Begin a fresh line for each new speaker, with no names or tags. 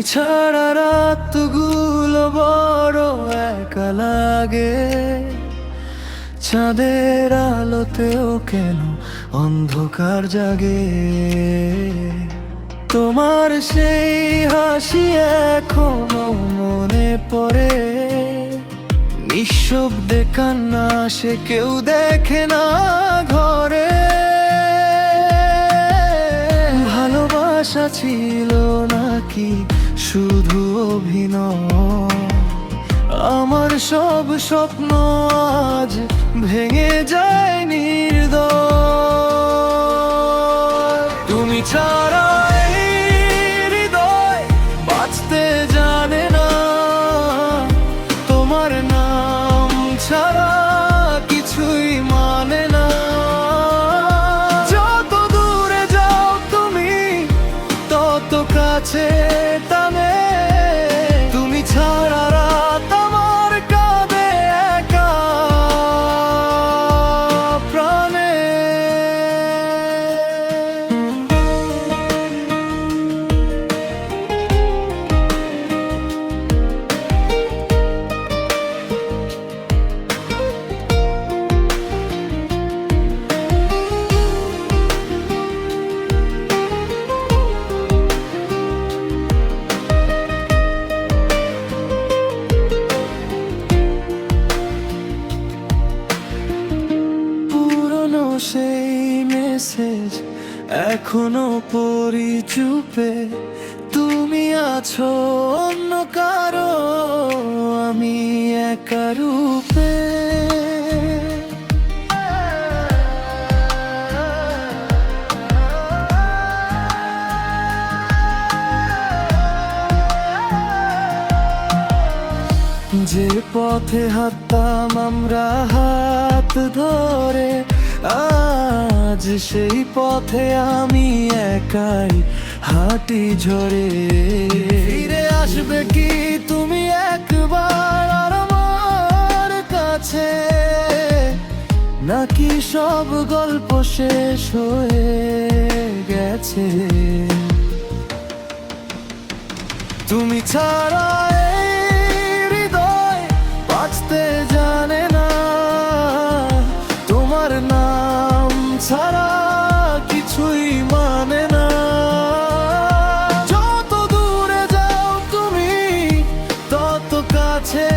ছাড়া রাতগুলো বড় একা লাগে, চাঁদের আলোতেও কেন অন্ধকার জাগে। তোমার সেই হাসি এখনো মনে পড়ে, নিঃশব্দে কান্না সে কেউ দেখে না ঘরে। ভালোবাসা ছিল নাকি শুধু অভিনয়? আমার সব স্বপ্ন আজ ভেঙে যায় নির্দয়। তুমি ছাড়া এই হৃদয় বাঁচতে জানে না, তোমার নাম ছাড়া কিছুই মানে না। যত দূরে যাও তুমি তত কাছে টানে, তুমি ছাড়া রাত আমার কাঁদে একা প্রাণে। সেই মেসেজ এখনো পড়ি চুপে, তুমি আছো অন্য কারো, আমি একা রূপে। যে পথে হাঁটতাম আমরা হাত ধরে, আজ সেই পথে আমি একাই হাঁটি ঝরে। ফিরে আসবে কি তুমি একবার আর আমার কাছে, নাকি সব গল্প শেষ হয়ে গেছে? তুমি ছাড়া এই হৃদয় বাঁচতে জানে না, তোমার নাম ছাড়া কিছুই মানে না। যত দূরে যাও তুমি তত কাছে